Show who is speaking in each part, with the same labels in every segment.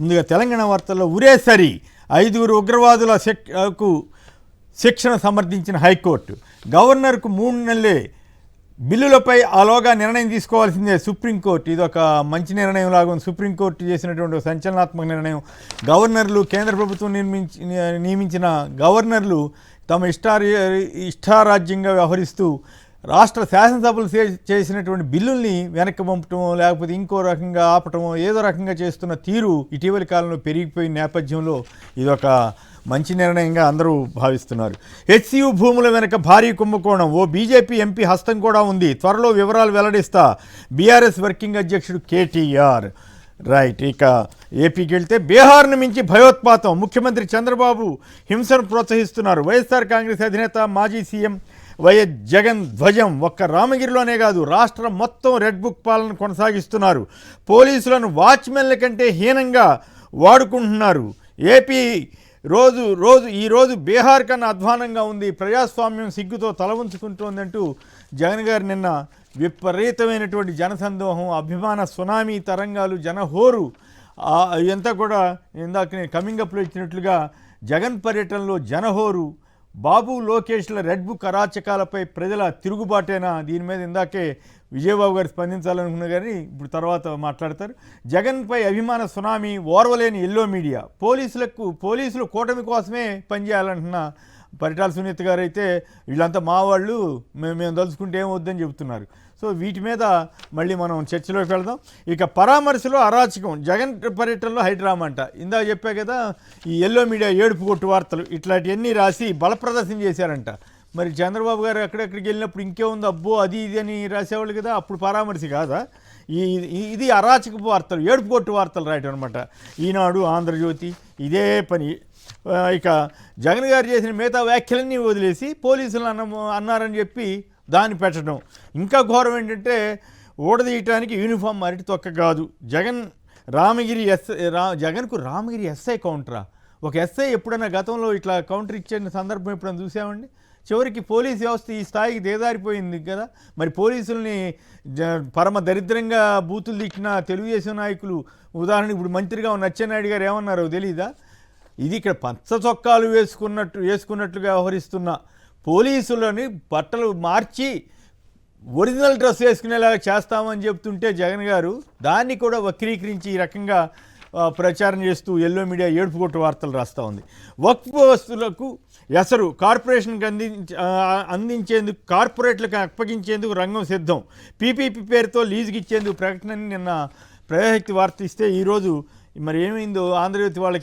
Speaker 1: ముందుగా తెలంగాణ వార్తల్లో ఉరేసరి 5 ఉగ్రవాదుల శిక్షణ సమర్థించిన హైకోర్టు. గవర్నర్కు 3 నెలలే బిల్లులపై ఆలోగా నిర్ణయం తీసుకోవాల్సిందే సుప్రీంకోర్టు. ఇది ఒక మంచి నిర్ణయం లాగా ఉంది. సుప్రీంకోర్టు చేసినటువంటి సంచలనాత్మక నిర్ణయం. గవర్నర్లు కేంద్ర ప్రభుత్వం నియమించిన గవర్నర్లు తమ ఇష్టారాజ్యంగా వ్యవహరిస్తూ రాష్ట్ర శాసనసభలు చేసినటువంటి బిల్లుల్ని వెనక్కి పంపటమో లేకపోతే ఇంకో రకంగా ఆపటమో ఏదో రకంగా చేస్తున్న తీరు ఇటీవలి కాలంలో పెరిగిపోయిన నేపథ్యంలో ఇదొక మంచి నిర్ణయంగా అందరూ భావిస్తున్నారు. హెచ్సియు భూముల వెనక భారీ కుంభకోణం, ఓ బీజేపీ ఎంపీ హస్తం కూడా ఉంది. త్వరలో వివరాలు వెల్లడిస్తా బీఆర్ఎస్ వర్కింగ్ అధ్యక్షుడు కేటీఆర్. రైట్, ఇక ఏపీకి వెళ్తే బీహార్ను మించి భయోత్పాతం, ముఖ్యమంత్రి చంద్రబాబు హింసను ప్రోత్సహిస్తున్నారు. వైఎస్ఆర్ కాంగ్రెస్ అధినేత మాజీ సీఎం వైఎస్ జగన్ ధ్వజం ఒక్క రామగిరిలోనే కాదు రాష్ట్రం మొత్తం రెడ్ బుక్ పాలన కొనసాగిస్తున్నారు. పోలీసులను వాచ్మెన్ల కంటే హీనంగా వాడుకుంటున్నారు. ఏపీ ఈరోజు బీహార్ కన్నా అధ్వానంగా ఉంది. ప్రజాస్వామ్యం సిగ్గుతో తల ఉంచుకుంటోందంటూ జగన్ గారు నిన్న విపరీతమైనటువంటి జనసందోహం, అభిమాన సునామీ తరంగాలు, జనహోరు ఇదంతా కూడా ఇందాక నేను కమింగప్లో ఇచ్చినట్లుగా జగన్ పర్యటనలో జనహోరు, బాబు లోకేష్ల రెడ్ బుక్ అరాచకాలపై ప్రజల తిరుగుబాటేనా? దీని మీద ఇందాకే విజయబాబు గారు స్పందించాలనుకున్నా కానీ ఇప్పుడు తర్వాత మాట్లాడతారు. జగన్పై అభిమాన సునామీ, ఓర్వలేని ఎల్లో మీడియా, పోలీసులు కూటమి కోసమే పనిచేయాలంటున్న పరిటాల సునీత గారు అయితే వీళ్ళంతా మా వాళ్ళు, మేము తలుచుకుంటే ఏమవుద్దని చెబుతున్నారు. సో వీటి మీద మళ్ళీ మనం చర్చలోకి వెళ్దాం. ఇక పరామర్శలో అరాచకం, జగన్ పర్యటనలో హైడ్రామా అంట. ఇందాక చెప్పా కదా, ఈ ఎల్లో మీడియా ఏడుపు కొట్టు వార్తలు ఇట్లాంటివన్నీ రాసి బలప్రదర్శన చేశారంట. మరి చంద్రబాబు గారు ఎక్కడెక్కడికి వెళ్ళినప్పుడు ఇంకేముంది అబ్బో అది ఇది అని రాసేవాళ్ళు కదా, అప్పుడు పరామర్శ కాదా? ఇది అరాచకపు వార్తలు, ఏడుపు కొట్టు వార్తలు రాయటం అనమాట. ఈనాడు, ఆంధ్రజ్యోతి ఇదే పని. ఇక జగన్ గారు చేసిన మిగతా వ్యాఖ్యలన్నీ వదిలేసి పోలీసులు అన్నారని చెప్పి దాన్ని పెట్టడం. ఇంకా ఘోరం ఏంటంటే ఊడదీయటానికి యూనిఫామ్ అరటి తొక్క కాదు. జగన్కు రామగిరి ఎస్ఐ కౌంటరా? ఒక ఎస్ఐ ఎప్పుడైనా గతంలో ఇట్లా కౌంటర్ ఇచ్చే సందర్భం ఎప్పుడైనా చూసామండి? చివరికి పోలీస్ వ్యవస్థ ఈ స్థాయికి దిగజారిపోయింది కదా. మరి పోలీసుల్ని పరమ దరిద్రంగా బూతులు తిట్టిన తెలుగుదేశం నాయకులు, ఉదాహరణకు ఇప్పుడు మంత్రిగా ఉన్న అచ్చెన్నాయుడు గారు ఏమన్నారో తెలీదా? ఇది ఇక్కడ పచ్చ చొక్కాలు వేసుకున్నట్లుగా వ్యవహరిస్తున్న పోలీసులని బట్టలు మార్చి ఒరిజినల్ డ్రెస్ వేసుకునేలాగా చేస్తామని చెప్తుంటే జగన్ గారు దాన్ని కూడా వక్రీకరించి ఈ రకంగా ప్రచారం చేస్తూ ఎల్లో మీడియా ఏడుపు కొట్టు వార్తలు రాస్తూ ఉంది. వక్ఫ్ వస్తువులకు ఎసరు, కార్పొరేషన్కి అందించేందుకు, కార్పొరేట్లకు అప్పగించేందుకు రంగం సిద్ధం. పీపీపీ పేరుతో లీజుకి ఇచ్చేందుకు ప్రకటనని నిన్న ప్రజాశక్తి వార్త ఇస్తే ఈరోజు మరి ఏమైందో ఆంధ్రజ్యోతి వాళ్ళ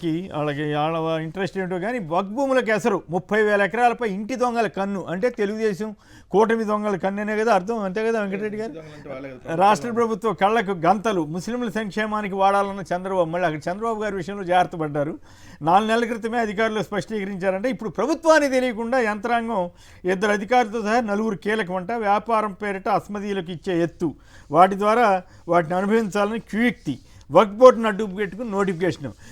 Speaker 1: ఇంట్రెస్ట్ ఏంటో కానీ వక్ఫ్ భూములకు ఎసరు, 30,000 ఎకరాలపై ఇంటి దొంగల కన్ను. అంటే తెలుగుదేశం కూటమి దొంగల కన్ను అనే కదా అర్థం, అంతే కదా వెంకటరెడ్డి గారు? రాష్ట్ర ప్రభుత్వ కళ్ళకు గంతలు, ముస్లింల సంక్షేమానికి వాడాలన్న చంద్రబాబు మళ్ళీ అక్కడ చంద్రబాబు గారి విషయంలో జాగ్రత్త పడ్డారు. 4 నెలల క్రితమే అధికారులు స్పష్టీకరించారంటే ఇప్పుడు ప్రభుత్వానికి తెలియకుండా యంత్రాంగం 2 అధికారులతో సహా 4 కీలకమంట. వ్యాపారం పేరిట అస్మదీయులకు ఇచ్చే ఎత్తు, వాటి ద్వారా వాటిని అనుభవించాలని క్యూక్తి, వక్ఫ్ బోర్డును అడ్డు పెట్టుకుని నోటిఫికేషన్.